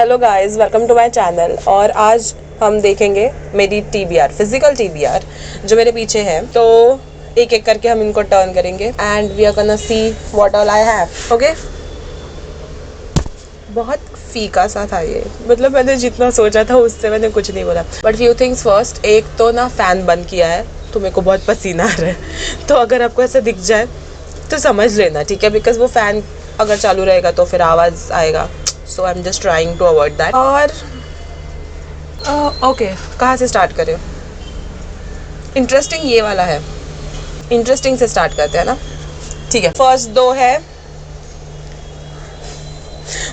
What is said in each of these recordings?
Hello guys, welcome to my channel. और आज हम देखेंगे मेरी टीबीआर, फिजिकल टीबीआर जो मेरे पीछे है। तो एक एक करके हम इनको टर्न करेंगे and we are gonna see what all I have. Okay, बहुत फीका सा था ये, मतलब मैंने जितना सोचा था उससे मैंने कुछ नहीं बोला। बट फ्यू थिंग्स फर्स्ट, एक तो ना फ़ैन बंद किया है तो मेरे को बहुत पसीना आ रहा है, तो अगर आपको ऐसा दिख जाए तो समझ लेना, ठीक है, बिकॉज वो फ़ैन अगर चालू रहेगा तो फिर आवाज़ आएगा। So I am just trying to avoid that. और ओके, कहाँ से स्टार्ट करें? इंटरेस्टिंग ये वाला है, इंटरेस्टिंग से स्टार्ट करते हैं ना, ठीक है। फर्स्ट दो है,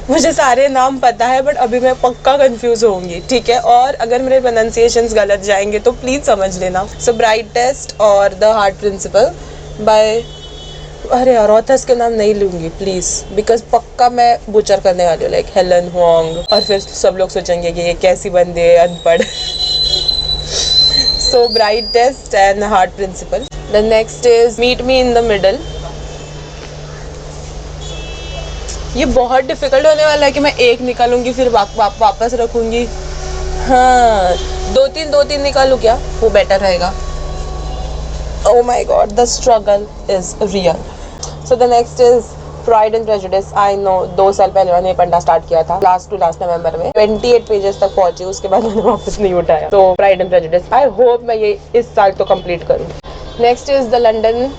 मुझे सारे नाम पता है बट अभी मैं पक्का कंफ्यूज होंगी, ठीक है। और अगर मेरे प्रोनाउंसिएशंस गलत जाएंगे तो प्लीज़ समझ लेना। सो ब्राइटेस्ट और द हार्ट प्रिंसिपल बाय, अरे यार ऑथर्स के नाम नहीं लूँगी प्लीज़, बिकॉज पक्का मैं बुचर करने वाली हूँ, लाइक हेलन हुआंग, और फिर सब लोग सोचेंगे कि ये कैसी बंदी है, अनपढ़। So brightest and heart principal. The next is meet me in the middle. ये बहुत डिफिकल्ट होने वाला है कि मैं एक निकालूंगी फिर वापस रखूंगी। हाँ, दो तीन निकालूं क्या, वो बेटर रहेगा। Oh my god, the struggle is real. So the next is Pride and Prejudice. I know 2 साल पहले मैंने पढ़ना स्टार्ट किया था, लास्ट टू लास्ट नवंबर में 28 पेजेस तक पहुंची, उसके बाद मैंने वापस नहीं उठाया। तो Pride and Prejudice, I hope मैं ये इस साल तो कंप्लीट करूँ। Next is the London,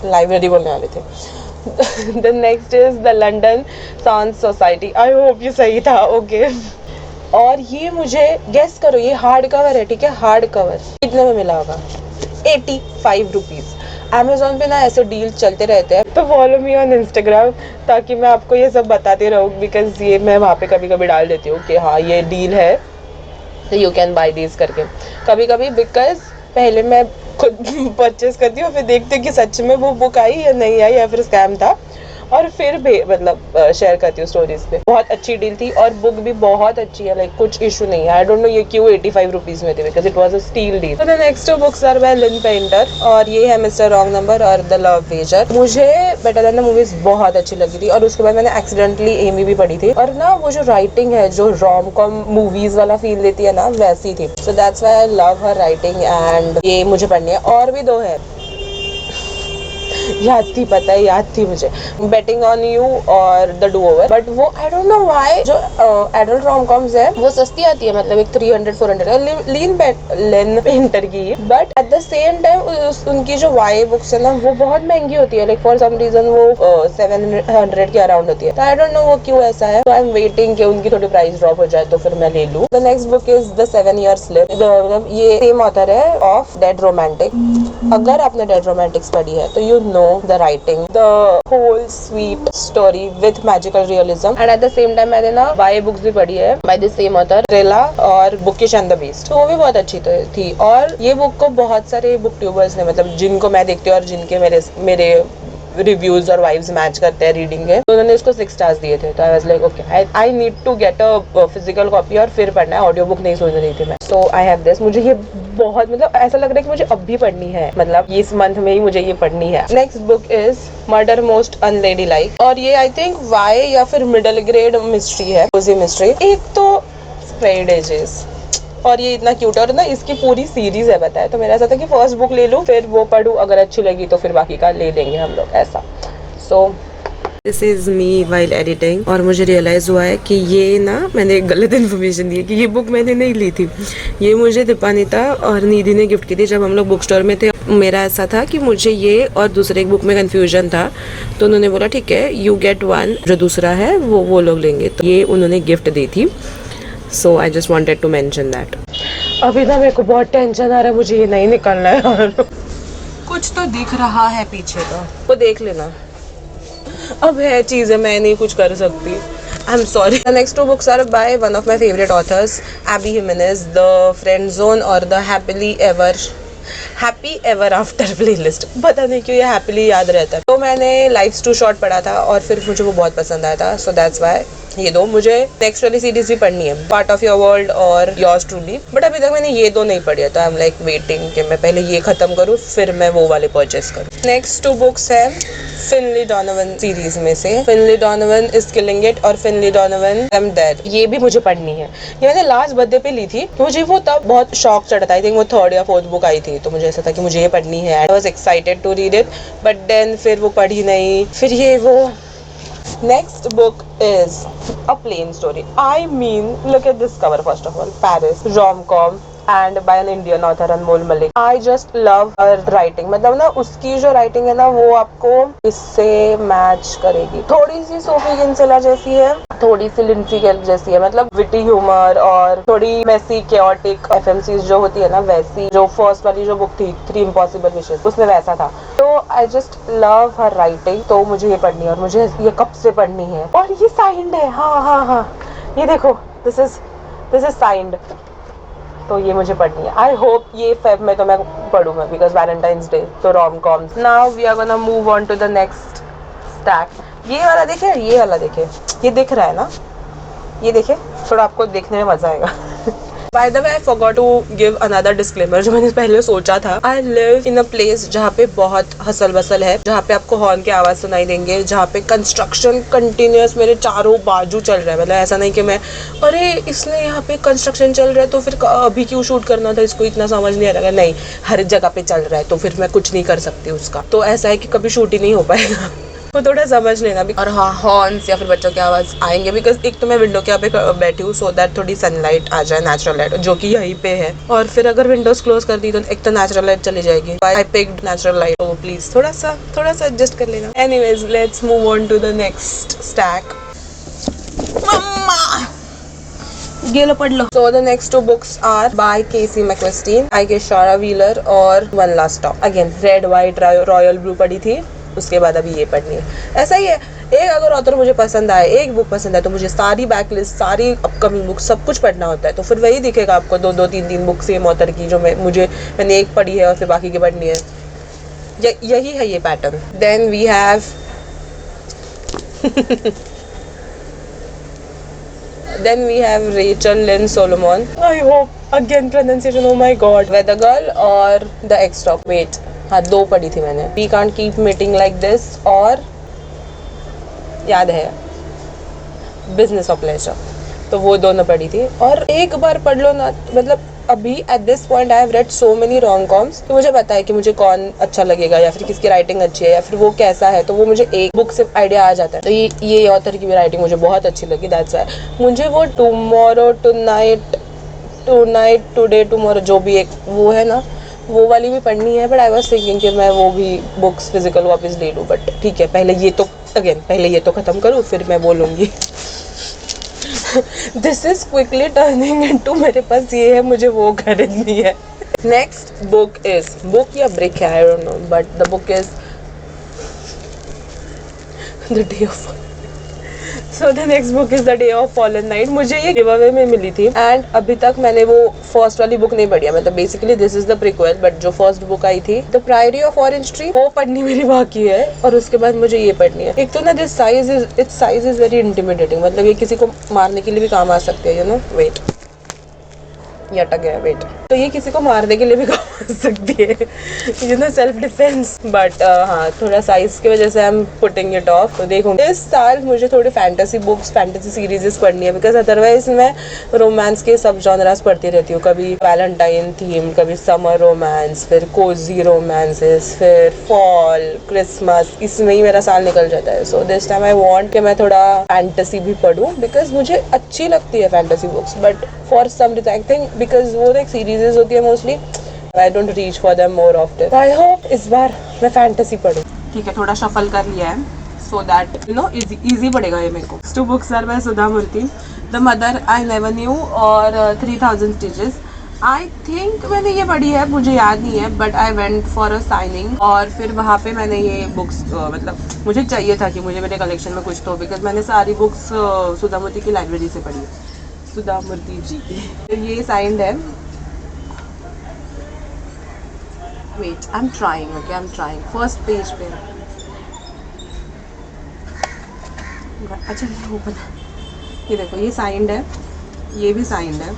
library बोलने वाले थे। The next is the London सांस सोसाइटी। आई होप ये सही था। ओके, और ये मुझे गेस करो, ये हार्ड कवर है, ठीक है, हार्ड कवर कितने में मिला होगा? 85 रुपीज़। अमेजोन पे ना ऐसे डील चलते रहते हैं, तो फॉलो मी ऑन इंस्टाग्राम ताकि मैं आपको ये सब बताती रहूँ, बिकॉज ये मैं वहाँ पे कभी कभी डाल देती हूँ कि हाँ ये डील है, तो यू कैन बाय दिस करके कभी कभी, बिकॉज पहले मैं खुद परचेस करती हूँ, फिर देखती हूँ कि सच में वो बुक आई या नहीं आई या फिर स्कैम था, और फिर भी मतलब शेयर करती हूँ स्टोरीज पे। बहुत अच्छी डील थी और बुक भी बहुत अच्छी है, लाइक कुछ इशू नहीं है। आई डोंट नो ये क्यों 85 रुपीज़ में थी, because it was a steal deal. तो the next books are by Lynn Painter, और ये है मिस्टर रॉन्ग नंबर और द लव वेजर। मुझे बेटर देन द मूवीज बहुत अच्छी लगी थी, और उसके बाद मैंने एक्सीडेंटली एमी भी पढ़ी थी, और ना वो जो राइटिंग है जो रोम कॉम मूवीज वाला फील देती है ना, वैसी थी। So that's why I love her writing and ये मुझे पढ़नी है। और भी दो है, याद थी, पता है, याद थी मुझे, बेटिंग ऑन यू और द डू ओवर, बट वो आई डोंट नो व्हाई जो एडल्ट रोम कॉम्स है वो सस्ती आती है, मतलब एक 300-400 लिन पेंटर की, but at the same time उनकी जो वाई बुक्स है ना वो बहुत महंगी होती है, लाइक फॉर सम रीजन वो 700 के अराउंड होती है। तो आई डोंट नो वो क्यों ऐसा है, तो आई एम वेटिंग कि उनकी थोड़ी प्राइस ड्रॉप हो जाए तो फिर मैं ले लूँ। The next book is the 7 Year Slip। ये सेम ऑथर है ऑफ डेड रोमांटिक। अगर आपने डेड रोमांटिक्स पढ़ी है तो you know the writing, the whole sweet story with magical realism, and at the same time मैंने ना बाय बुक्स भी पढ़ी है by the same author, रेला और बुकिश एंड द बीस्ट, तो वो भी बहुत अच्छी थी। और ये बुक को बहुत सारे बुक ट्यूबर्स ने, मतलब जिनको मैं देखती हूँ और जिनके मेरे रिव्यूज और वाइब्स मैच करते हैं रीडिंग के, तो उन्होंने इसको 6 स्टार्स दिए थे। तो I was like okay, I need to get a physical copy और फिर पढ़ना है, ऑडियो बुक नहीं सोच रही थी मैं। सो आई हैव दिस। मुझे ये बहुत, मतलब ऐसा लग रहा है कि मुझे अब भी पढ़नी है, मतलब इस मंथ में ही मुझे ये पढ़नी है। Next book is murder most unladylike, और ये आई थिंक वाई या फिर मिडिल ग्रेड मिस्ट्री है, कोजी मिस्ट्री। एक तो स्ट्रेड एजेस, और ये इतना क्यूट है, और ना इसकी पूरी सीरीज है बताया, तो मेरा ऐसा था कि फर्स्ट बुक ले लूँ फिर वो पढ़ूँ, अगर अच्छी लगी तो फिर बाकी का ले लेंगे हम लोग, ऐसा। सो this is me while editing, और मुझे रियलाइज हुआ है कि ये ना मैंने एक गलत इन्फॉर्मेशन दी है कि ये बुक मैंने नहीं ली थी, ये मुझे दीपानिता और निधि ने गिफ्ट की थी जब हम लोग बुक स्टोर में थे। मेरा ऐसा था कि मुझे ये और दूसरे एक बुक में कंफ्यूजन था, तो उन्होंने बोला ठीक है यू गेट वन, जो दूसरा है वो लोग लेंगे, तो ये उन्होंने गिफ्ट दी थी। So I just wanted to mention that. अभी ना मेरे को बहुत टेंशन आ रहा है, मुझे ये नहीं निकलना है। कुछ तो दिख रहा है पीछे का, वो देख लेना। अब है चीज़ें, मैं नहीं कुछ कर सकती, I am sorry. The next 2 books are by one of my favourite authors, Abby Jimenez, the friend zone और the happy ever after playlist. पता नहीं क्यों ये हैप्पीली याद रहता है। तो मैंने लाइफ्स टू शॉर्ट पढ़ा था और फिर मुझे वो बहुत पसंद आया था, सो दैट्स व्हाई ये दो। मुझे नेक्स्ट वाली सीरीज भी पढ़नी है, पार्ट ऑफ योर वर्ल्ड और योर्स ट्रूली, बट अभी तक मैंने ये दो नहीं पढ़ी है, तो आई एम लाइक वेटिंग कि मैं पहले ये खत्म करूँ फिर मैं वो वाले परचेस करूँ। नेक्स्ट 2 बुक्स है फिनली डॉनोवन सीरीज में से, फिनली डॉनोवन इज किलिंग इट और फिनली डॉनोवन आई एम डेड। ये भी मुझे पढ़नी है। ये मैंने लास्ट बर्थडे पे ली थी, मुझे वो तब बहुत शौक चढ़ा था। आई थिंक वो 3rd या 4th बुक आई थी, तो मुझे ऐसा था कि मुझे ये पढ़नी है। I was excited to read it, but then फिर वो पढ़ी नहीं, फिर ये वो। Next book is a plain story. I mean, look at this cover first of all. Paris, rom-com and by an Indian author Anmol Malik. I just love her writing. मतलब ना उसकी जो writing है ना वो आपको इससे मैच करेगी। थोड़ी सी सोफी किंसला जैसी है, थोड़ी सी लिंसी गेल्फ जैसी है, मतलब विटी ह्यूमर और थोड़ी मेसी केओटिक एफएमसीज जो होती है ना वैसी। जो फर्स्ट वाली जो बुक थी 3 इम्पॉसिबल विशेस उसमें वैसा था। तो I just love her writing, तो मुझे ये पढ़नी है और मुझे ये कब से पढ़नी है। और ये साइंड है, हाँ, ये देखो, दिस इज साइंड, तो ये मुझे पढ़नी है। आई होप ये फेब में तो मैं पढ़ूंगा बिकॉज वैलेंटाइंस डे, तो rom coms. Now we are gonna move on to the next stack. ये वाला देखे, ये वाला देखे, ये दिख रहा है ना, ये देखे, थोड़ा आपको देखने में मजा आएगा। By the way, I forgot to give another disclaimer जो मैंने पहले सोचा था। I live in a place जहाँ पे बहुत हसल बसल है, जहाँ पे आपको हॉर्न की आवाज़ सुनाई देंगे, जहाँ पे कंस्ट्रक्शन कंटिन्यूस मेरे चारों बाजू चल रहा है। मतलब ऐसा नहीं कि मैं अरे इसने यहाँ पे कंस्ट्रक्शन चल रहा है तो फिर अभी क्यों शूट करना था, इसको इतना समझ नहीं आ रहा। नहीं, हर जगह पे चल रहा है तो फिर मैं कुछ नहीं कर सकती उसका। तो ऐसा है कि कभी शूट ही नहीं हो पाएगा। वो थोड़ा समझ लेना भी। और हाँ, हॉर्न्स या फिर बच्चों की आवाज़ आएंगे बिकॉज एक तो मैं विंडो के यहाँ पे बैठी हूँ, सो दैट थोड़ी सनलाइट आ जाए, नेचुरल लाइट, जो कि यहीं पे है। और फिर अगर विंडोज क्लोज कर दी तो एक तो नेचुरल लाइट चली जाएगी। आई पिक्ड नेचुरल लाइट, तो प्लीज थोड़ा सा एडजस्ट कर लेना। Anyways, let's move on to the next stack. ये लो, पढ़ लो। So the next 2 books are by Casey McQuiston, I guess Shara Wheeler और One Last Stop। Again red white royal blue पढ़ी थी, उसके बाद अभी ये पढ़नी है। ऐसा ही है, एक अगर ऑथर मुझे पसंद आए, एक बुक पसंद आए, तो मुझे सारी बैकलिस्ट, सारी अपकमिंग बुक, सब कुछ पढ़ना होता है। तो फिर वही दिखेगा आपको 2-2, 3-3 बुक सेम ऑथर की, जो मैंने एक पढ़ी है और फिर बाकी की पढ़नी है। यही है ये pattern. Then we have Then we have Rachel Lynn Solomon. I hope again pronunciation, oh my god. Weather Girl और The X-Top. Wait, हाँ 2 पढ़ी थी मैंने। We Can't Keep Meeting Like This और याद है Business of Pleasure। तो वो दोनों पढ़ी थी। और एक बार पढ़ लो ना, मतलब अभी at this point I have read so many rom-coms, तो मुझे पता है कि मुझे कौन अच्छा लगेगा या फिर किसकी राइटिंग अच्छी है या फिर वो कैसा है, तो वो मुझे एक बुक से आइडिया आ जाता है। तो ये ऑथर की भी राइटिंग मुझे बहुत अच्छी लगी, दैट्स व्हाई मुझे वो टुमारो टुनाइट टुडे टुमारो जो भी एक वो है ना, वो वाली भी पढ़नी है। बट आई वाज थिंकिंग कि मैं वो भी बुक्स फिजिकल वापस ले लूँ, बट ठीक है, पहले ये तो खत्म करूँ फिर मैं बोलूँगी। This is quickly turning into मेरे पास ये है, मुझे वो खरीदनी है। नेक्स्ट बुक या ब्रिक है, I don't no, but the book is the day of so the next book is the day of fallen night. मुझे ये गिव अवे में मिली थी एंड अभी तक मैंने वो फर्स्ट वाली बुक नहीं पढ़ी है। मतलब basically this is the prequel, but जो फर्स्ट बुक आई थी the priori of orange tree, वो पढ़नी मेरी बाकी है और उसके बाद मुझे ये पढ़नी है। एक तो ना this size is very intimidating, मतलब ये किसी को मारने के लिए भी काम आ सकती है, यू नो। वेट, ये अटक गया, वेट। तो ये किसी को मारने के लिए भी काम आ सकती है, you know, self defence. But हाँ, थोड़ा साइज की वजह से I am putting it of. तो देखूंगी इस साल मुझे थोड़ी फैंटेसी बुक्स, फैंटेसी सीरीजेस पढ़नी है, बिकॉज अदरवाइज मैं रोमांस के सब जॉनरास पढ़ती रहती हूँ। कभी वैलेंटाइन थीम, कभी समर रोमांस, फिर कोजी रोमांसेस, फिर फॉल, क्रिसमस, इसमें ही मेरा साल निकल जाता है। So this time I want कि मैं थोड़ा फैंटेसी भी पढूं, बिकॉज मुझे अच्छी लगती है fantasy books, but for some reason I think because वो एक सीरीजेस होती है mostly, I don't reach for them more often. I hope इस बार मैं फैंटेसी पढूं। ठीक है, थोड़ा शफल कर लिया है so that you know easy पड़ेगा ये मेरे को। 2 books are by Sudha Murty, the mother I never knew और 3000 स्टिचेस। आई थिंक मैंने ये पढ़ी है, मुझे याद नहीं है, but I went for a signing और फिर वहाँ पे मैंने ये बुक्स मतलब मुझे चाहिए था कि मुझे मेरे कलेक्शन में कुछ तो, बिकॉज मैंने सारी बुक्स सुधा मूर्ति की लाइब्रेरी से पढ़ी है, सुधा मूर्ति जी की। ये साइंड है। Wait, I am trying first page पे। अच्छा ये ओपन है, ये देखो, ये साइंड है, ये भी साइंड है।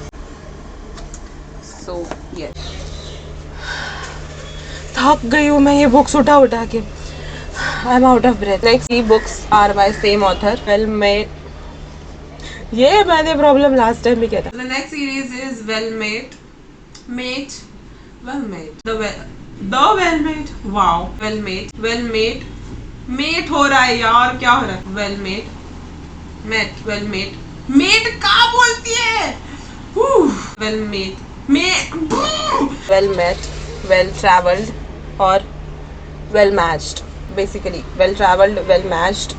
सो ये थक गई हूँ मैं ये बुक्स उठा उठा के। I am out of breath. Next e books are by same author, well made. ये मैंने प्रॉब्लम लास्ट टाइम भी किया था। The next series is well made, well made, wow, well made हो रहा है यार, क्या हो रहा है? वेल मेड कहाँ बोलती है? वेल मेड, वेल ट्रैवल्ड और well matched, basically well travelled, well matched,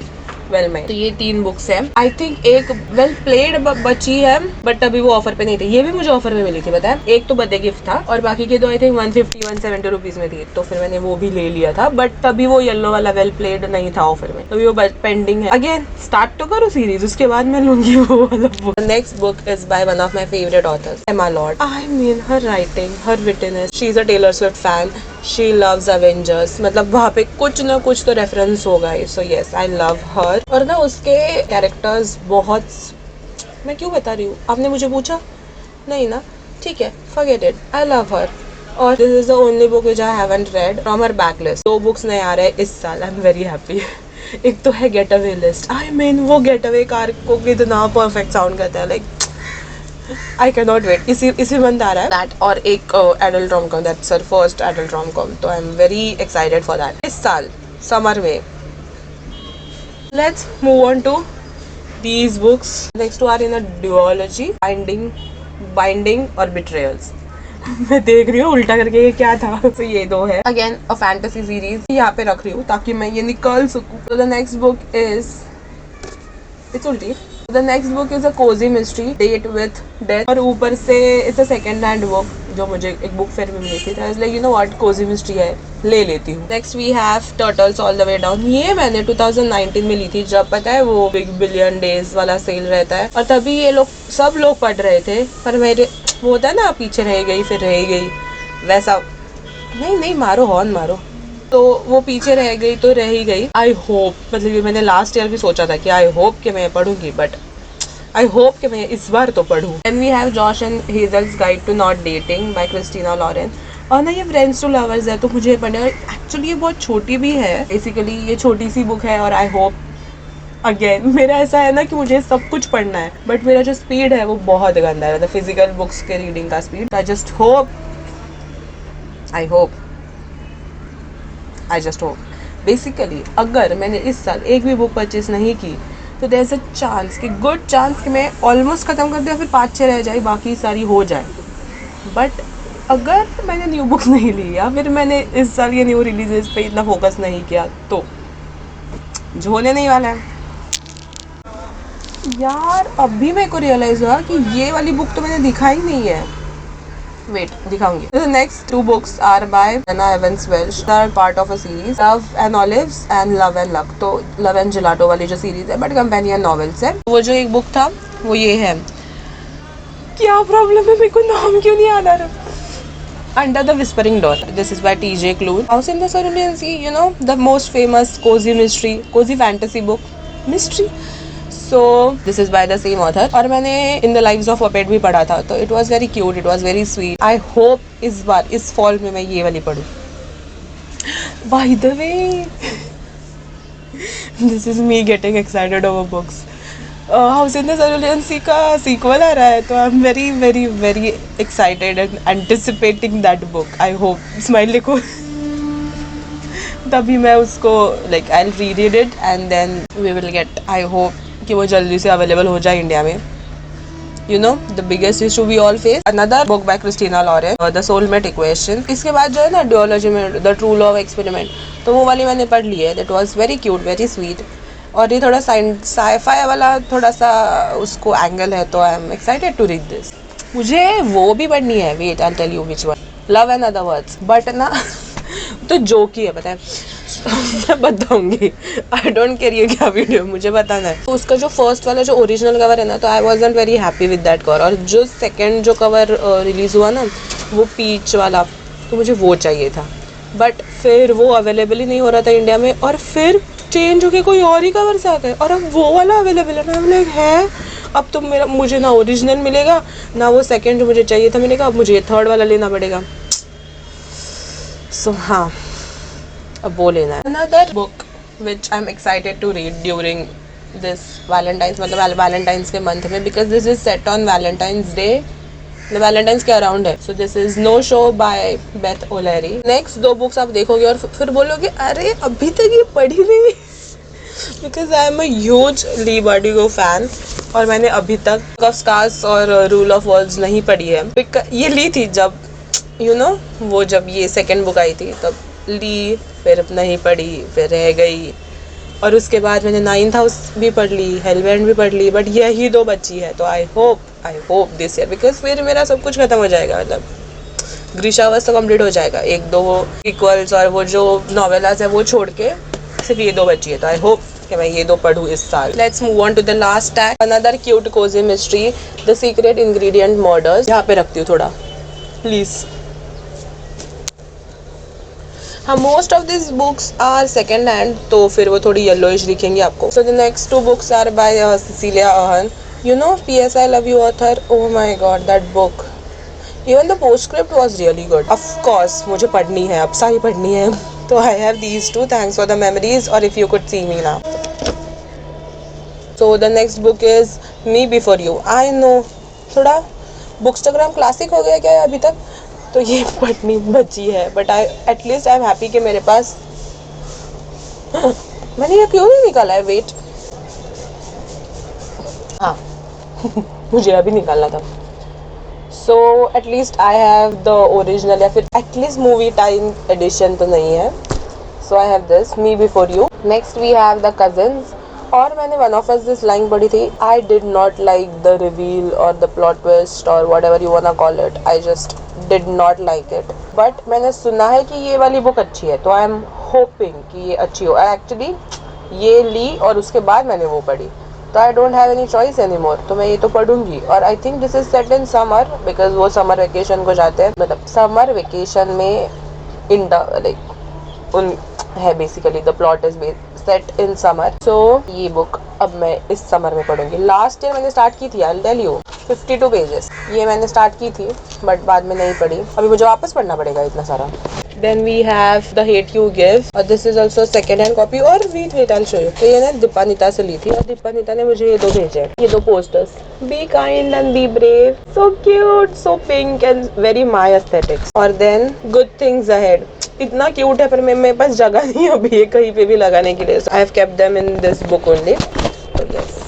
well made. तो ये 3 बुक्स हैं। आई थिंक एक वेल प्लेड बची है, बट अभी वो ऑफर पे नहीं थी। ये भी मुझे ऑफर में मिली थी, पता है। एक तो बर्थडे गिफ्ट था और बाकी के 2 आई थिंक 150-170 रुपीज में थी, तो फिर मैंने वो भी ले लिया था। बट तभी वो येलो वाला वेल प्लेड नहीं था ऑफर में, तभी वो पेंडिंग है। अगेन स्टार्ट तो करो सीरीज, उसके बाद मैं लूंगी वो वाला book. Next book is by one of my favourite authors, Emma Lord. I mean her writing, her witness, she is a Taylor Swift fan, she loves Avengers, मतलब वहाँ पे कुछ ना कुछ तो रेफरेंस होगा ही। सो यस, आई लव हर। और ना उसके कैरेक्टर्स बहुत, मैं क्यों बता रही हूँ, आपने मुझे पूछा नहीं ना, ठीक है, forget it, I love her. और this is the only book which I haven't read from her backlist. 2 books नए आ रहे हैं इस साल, आई एम वेरी हैप्पी। एक तो है getaway list. I mean वो गेट अवे कार को कितना परफेक्ट साउंड करता है, like I can not wait. इसी मंथ आ रहा है दैट। और एक adult rom com, that's her first adult rom com, तो I am very excited for that इस साल समर में। Let's move on to these books. Next two are in a duology, binding और betrayals. मैं देख रही हूँ उल्टा करके ये क्या था। तो ये 2 है। अगेन अ फैंटेसी सीरीज यहाँ पे रख रही हूँ ताकि मैं ये निकाल सकूँ। तो the next book is, it's उल्टी। The next book is a cosy mystery, date with death. और ऊपर से it's a second hand book जो मुझे एक बुक फेयर में मिली थी। Like you know what, cosy mystery है, ले लेती हूँ। Next we have turtles all the way down. ये मैंने 2019 में ली थी, जब पता है वो बिग बिलियन डेज वाला सेल रहता है, और तभी ये लोग सब लोग पढ़ रहे थे, पर मेरे वो होता है ना, पीछे रह गई, फिर रह गई, वैसा। नहीं मारो, हॉर्न मारो। तो वो पीछे रह गई तो रह ही गई। आई होप, मतलब ये मैंने लास्ट ईयर भी सोचा था कि आई होप कि मैं पढ़ूंगी, बट आई होप कि मैं इस बार तो पढ़ूँ। Then we have Josh and Hazel's guide to not dating by Christina Lauren. और ना ये फ्रेंड्स टू लवर्स है, तो मुझे पढ़ना है। एक्चुअली ये बहुत छोटी भी है, बेसिकली ये छोटी सी बुक है। और आई होप, अगेन मेरा ऐसा है ना कि मुझे सब कुछ पढ़ना है, बट मेरा जो स्पीड है वो बहुत गंदा है, मतलब फिजिकल बुक्स के रीडिंग का speed. I just hope basically अगर मैंने इस साल एक भी बुक परचेज नहीं की, तो देयर इज अ चांस, कि गुड चांस कि मैं ऑलमोस्ट ख़त्म कर दूँ, फिर 5-6 रह जाए, बाकी सारी हो जाए। बट अगर मैंने न्यू बुक्स नहीं ली, या फिर मैंने इस साल ये न्यू रिलीजेस पे इतना फोकस नहीं किया, तो जो होने नहीं वाला है। यार अभी मेरे को रियलाइज हुआ कि ये वाली बुक तो मैंने दिखाई नहीं है। वेट, दिखाऊंगी। The next 2 books are by Anna Evans Welsh. They are part of a series, Love and Olives and Love and Luck. तो Love and Gelato वाली जो सीरीज है, बट कंपेनियन नॉवेल्स है। वो जो एक बुक था वो ये है। क्या प्रॉब्लम है, मेरे को नाम क्यों नहीं याद आ रहा? Under the Whispering Door. This is by T.J. Klune. House in the Cerulean Sea, you know, the most famous cozy fantasy book, mystery. So this is by the same author. और मैंने In the Lives of Puppet भी पढ़ा था, तो it was very cute, it was very sweet. I hope इस बार इस fall में मैं ये वाली पढ़ूँ. By the way, this is me getting excited over books. House in the Cerulean Sea का सीक्वल आ रहा है, तो I am very very very excited and anticipating that book. I hope, smile लिखो, तभी मैं उसको like I will read it and then we will get, I hope कि वो जल्दी से अवेलेबल हो जाए इंडिया में. You know, the biggest issue we all face. Another book by Christina Lauren, The Soulmate Equation. इसके बाद जो है ना duology में The True Love Experiment, तो वो वाली मैंने पढ़ ली है. That was very cute, very sweet. और ये थोड़ा sci-fi वाला थोड़ा सा उसको एंगल है, तो I am excited to read this. मुझे वो भी पढ़नी है. Wait, I tell you which one. Love and other words. But ना तो जोकी है, पता है. मैं बताऊंगी. आई डोंट केयर ये क्या वीडियो, मुझे बताना है. तो उसका जो फर्स्ट वाला जो ओरिजिनल कवर है ना, तो आई wasn't very happy with that cover. और जो सेकेंड जो कवर रिलीज हुआ ना, वो पीच वाला, तो मुझे वो चाहिए था. बट फिर वो अवेलेबल ही नहीं हो रहा था इंडिया में, और फिर चेंज होके कोई और ही कवर से आ गए, और अब वो वाला अवेलेबल है. मैं लाइक है, अब तो मेरा मुझे ना ओरिजिनल मिलेगा ना वो सेकंड जो मुझे चाहिए था मिलेगा, अब मुझे ये थर्ड वाला लेना पड़ेगा। सो हाँ, अब वो लेना है। Another book which I am excited to read during this Valentine's, मतलब वैलेंटाइंस के मंथ में, because this is set on Valentine's day, Valentine's के अराउंड है। So this is no show by Beth O'Leary. Next 2 books आप देखोगे और फिर बोलोगे अरे अभी तक ये पढ़ी नहीं, because I am a huge Leigh Bardugo fan, और मैंने अभी तक ऑफ स्टार्स और रूल ऑफ वर्ल्ड्स नहीं पढ़ी है। ये ली थी जब वो जब ये सेकंड बुक आई थी तब ली, फिर नहीं पढ़ी, फिर रह गई, और उसके बाद मैंने 9th हाउस भी पढ़ ली, हेलबैंड भी पढ़ ली, बट यही 2 बची है। तो I hope this year, because फिर मेरा सब कुछ खत्म हो जाएगा, मतलब ग्रीशावर्स तो कंप्लीट हो जाएगा, 1-2 इक्वल्स और वो जो नॉवेलास है वो छोड़ के सिर्फ ये 2 बची है। तो आई होप कि मैं ये 2 पढूं इस साल। Let's move on to the last tag, another cute cosy mystery, the secret ingredient murders. यहाँ पे रखती हूँ थोड़ा प्लीज। हाँ, most of this books are second hand, तो फिर वो थोड़ी येलोइश दिखेंगी आपको। So the next 2 books are by Cecelia Ahern, PS I Love You author. Oh my god, that book. Even the postscript was really good. Of course, मुझे पढ़नी है, अब सारी पढ़नी है। तो I have these 2. Thanks for the memories, or if you could see me now. So the next book is Me Before You. I know, थोड़ा बुकस्टाग्राम classic हो गया क्या है अभी तक, तो ये पढ़नी बची है, but at least I am happy कि मेरे पास मैंने ये क्यों नहीं निकाला है, वेट, हाँ मुझे अभी निकालना था। So at least I have the original, या फिर एटलीस्ट मूवी टाइम एडिशन तो नहीं है। So I have this me before you. Next we have the cousins, और मैंने one of us this line पढ़ी थी। I did not like the reveal और द प्लॉट ट्विस्ट और whatever you want to call it, I just did not like it, but मैंने सुना है कि ये वाली बुक अच्छी है, तो आई एम होपिंग कि ये अच्छी हो। एक्चुअली ये ली और उसके बाद मैंने वो पढ़ी, तो I don't have any choice any more, तो मैं ये तो पढ़ूंगी। और I think this is set in summer, because वो समर वेकेशन को जाते हैं, मतलब समर वेकेशन में इन लाइक उन है, basically the plot is set in summer. सो ये बुक अब मैं इस समर में पढ़ूंगी। लास्ट ईयर मैंने स्टार्ट की थी, I will tell you, 52 pages ये मैंने स्टार्ट की थी, बट बाद में नहीं पढ़ी, अभी मुझे वापस पढ़ना पड़ेगा इतना सारा। Then we have The Hate You Give, और this is also second hand copy, और wait I'll show you। तो ये ना दीपानिता से ली थी, और दीपानिता ने मुझे ये 2 भेजे हैं, ये 2 posters, Be Kind and Be Brave, so cute, so pink and very my aesthetics। और then Good Things Ahead, इतना क्यूट है, पर मेरे पास जगह नहीं है अभी ये कहीं पे भी लगाने के लिए। I have kept them in this book only। तो yes,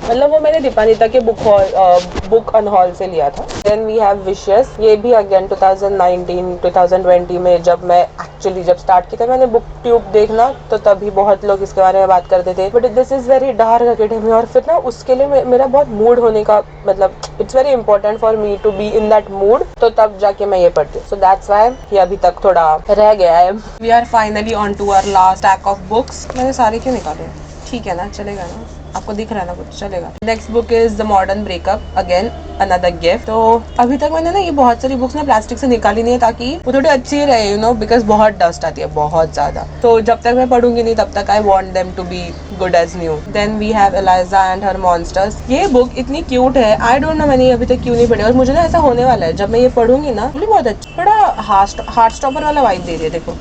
मतलब वो मैंने दीपानिता के बुक अनहॉल से लिया था। देन वी हैव विशेस, ये भी अगेन 2019-2020 में जब मैं एक्चुअली जब स्टार्ट की था मैंने बुक ट्यूब देखना, तो तभी बहुत लोग इसके बारे में बात करते थे, but this is very dark academy, और फिर ना उसके लिए मेरा बहुत मूड होने का, मतलब it's very important for me to be in that mood, तो तब जाके मैं ये पढ़ती हूँ। सो दैट्स व्हाई ये अभी तक थोड़ा रह गया है। We are finally on to our last stack of books. मैंने सारे क्यों निकाले, ठीक है ना, चलेगा ना, आपको दिख रहा है ना, कुछ चलेगा। Next book is the modern breakup, again another gift. तो अभी तक मैंने ना ये बहुत सारी बुक्स ना प्लास्टिक से निकाली नहीं है, ताकि वो थोड़ी अच्छी रहे, बिकॉज बहुत डस्ट आती है, बहुत ज्यादा। तो जब तक मैं पढ़ूंगी नहीं तब तक I want them to be good as new. Then we have Eliza and her monsters. ये बुक इतनी क्यूट है, आई डोंट नो मैंने अभी तक क्यों नहीं पढ़ी, और मुझे ना ऐसा होने वाला है जब मैं ये पढ़ूंगी ना, बहुत अच्छा, बड़ा हार्ट स्टॉपर वाला वाइब दे रही है। देखो,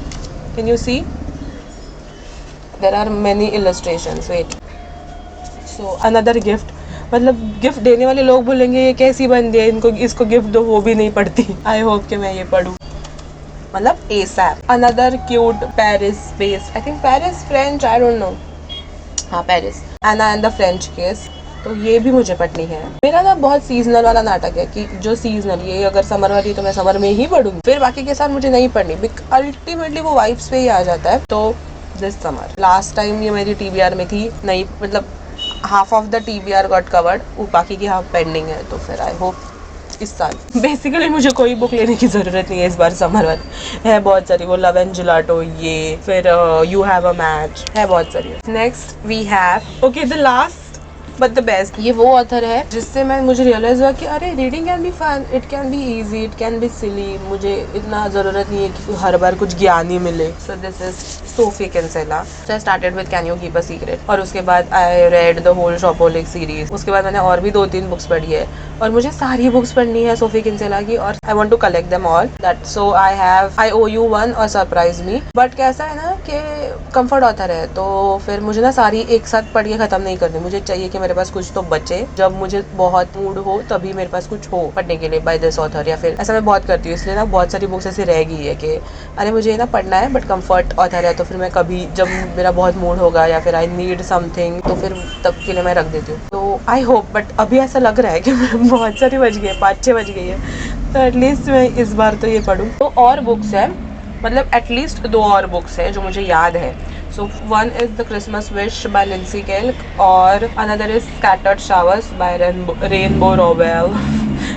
can you see, there are many illustrations, wait. So another gift, मतलब गिफ्ट देने वाले लोग बोलेंगे ये कैसी बंदी है, इनको इसको गिफ्ट दो, वो भी नहीं पढ़ती। आई होप कि मैं ये पढ़ूँ, मतलब ASAP। Another cute Paris base, I think Paris French, I don't know, हाँ Paris, Anna and the French kiss. तो ये भी मुझे पढ़नी है। मेरा ना बहुत सीजनल वाला नाटक है कि जो सीजनल, ये अगर समर वाली तो मैं समर में ही पढ़ूंगी, फिर बाकी के साथ मुझे नहीं पढ़नी, अल्टीमेटली वो वाइब्स पे ही आ जाता है। तो दिस समर, लास्ट टाइम ये मेरी TBR में थी, नहीं मतलब half of the TBR got covered, बाकी की हाफ पेंडिंग है, तो फिर आई होप इस साल। बेसिकली मुझे कोई बुक लेने की जरूरत नहीं है इस बार समर वाली, है बहुत सारी, वो लव एंड जिलाटो, ये फिर यू हैव अ मैच, है बहुत सारी। Next we have, okay the last but the best. ये वो ऑथर है जिससे मुझे रियलाइज हुआ कि अरे reading can be fun, it can be easy, it can be silly. मुझे इतना ज़रूरत नहीं है कि हर बार कुछ ज्ञान ही मिले। So this is Sophie Kinsella. So I started with can you keep a secret, और उसके बाद I read the whole shopaholic series. उसके बाद मैंने और भी 2-3 बुक्स पढ़ी है, और मुझे सारी बुक्स पढ़नी है सोफी किंसेला की, और I want to collect them all that. So I owe you one और सरप्राइज मी। बट कैसा है ना कि कंफर्ट ऑथर है, तो फिर मुझे ना सारी एक साथ पढ़ के खत्म नहीं करनी। मुझे चाहिए कि मेरे पास कुछ तो बचे, जब मुझे बहुत मूड हो तभी मेरे पास कुछ हो पढ़ने के लिए बाय दिस ऑथर। या फिर ऐसा मैं बहुत करती हूँ, इसलिए ना बहुत सारी बुक्स ऐसी रह गई है कि अरे मुझे ना पढ़ना है बट कंफर्ट ऑथर है, तो फिर मैं कभी जब मेरा बहुत मूड होगा या फिर आई नीड समथिंग तो फिर तब के लिए मैं रख देती हूँ। तो आई होप, बट अभी ऐसा लग रहा है कि बहुत सारी बज गई है, 5-6 बज गई है, तो एटलीस्ट मैं इस बार तो ये पढ़ूँ। तो और बुक्स है, मतलब एटलीस्ट 2 और बुक्स है जो मुझे याद है। So one is the Christmas wish by Lindsey Kelk और another is scattered showers by Rainbow Rowell.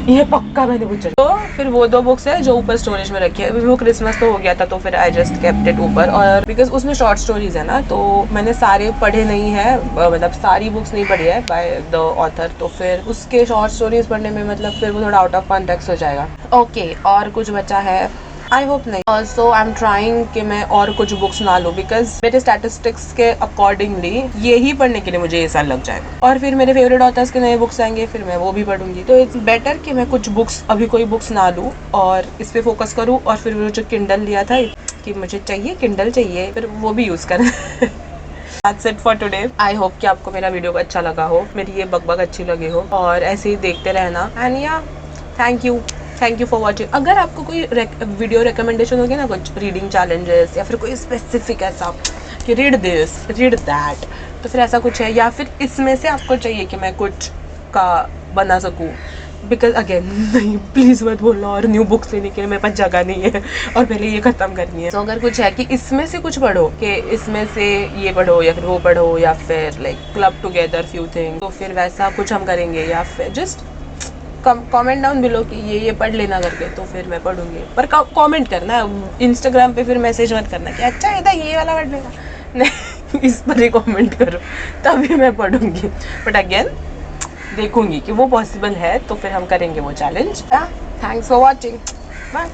ये पक्का मैंने पूछा। तो फिर वो 2 बुक्स है जो ऊपर स्टोरेज में रखी है। वो क्रिसमस तो हो गया था तो फिर आई जस्ट केप्ट इट ऊपर, और बिकॉज उसमें शॉर्ट स्टोरीज है ना, तो मैंने सारे पढ़े नहीं है, मतलब सारी बुक्स नहीं पढ़ी है बाय द ऑथर, तो फिर उसके शॉर्ट स्टोरीज पढ़ने में मतलब फिर वो थोड़ा आउट ऑफ कॉन्टेक्स्ट हो जाएगा। ओके, और कुछ बचा है, आई होप नहीं। ऑल्सो आई एम ट्राइंग कि मैं और कुछ बुक्स ना लूँ, बिकॉज मेरे स्टैटिस्टिक्स के अकॉर्डिंगली ये ही पढ़ने के लिए मुझे ये साल लग जाएगा, और फिर मेरे फेवरेट ऑथर्स के नए बुक्स आएंगे, फिर मैं वो भी पढ़ूंगी। तो इट्स बेटर कि मैं कुछ बुक्स, अभी कोई बुक्स ना लूँ और इस पे फोकस करूँ। और फिर वो जो किंडल लिया था कि मुझे चाहिए किंडल चाहिए, फिर वो भी यूज़ करें। That's it for today. I hope कि आपको मेरा वीडियो अच्छा लगा हो, मेरी ये बकबक अच्छी लगी हो, और ऐसे ही देखते रहना। एंड या थैंक यू फॉर वॉचिंग। अगर आपको कोई वीडियो रिकमेंडेशन होगी ना, कुछ रीडिंग चैलेंजेस या फिर कोई स्पेसिफिक ऐसा कि रीड दिस रीड दैट, तो फिर ऐसा कुछ है, या फिर इसमें से आपको चाहिए कि मैं कुछ का बना सकूँ, बिकॉज अगेन नहीं, प्लीज़ मत बोलना और न्यू बुक्स लेने के लिए मेरे पास जगह नहीं है और पहले ये ख़त्म करनी है। तो अगर कुछ है कि इसमें से कुछ पढ़ो, कि इसमें से ये पढ़ो या फिर वो पढ़ो, या फिर like club together few thing, तो फिर वैसा कुछ हम करेंगे। या फिर जस्ट कमेंट डाउन बिलो कि ये पढ़ लेना करके, तो फिर मैं पढ़ूंगी। पर कमेंट करना, इंस्टाग्राम पे फिर मैसेज मत करना कि अच्छा है ये वाला पढ़ लेना, नहीं, इस पर ही कमेंट करो तभी मैं पढ़ूंगी। बट अगेन देखूंगी कि वो पॉसिबल है, तो फिर हम करेंगे वो challenge. Thanks for watching, bye.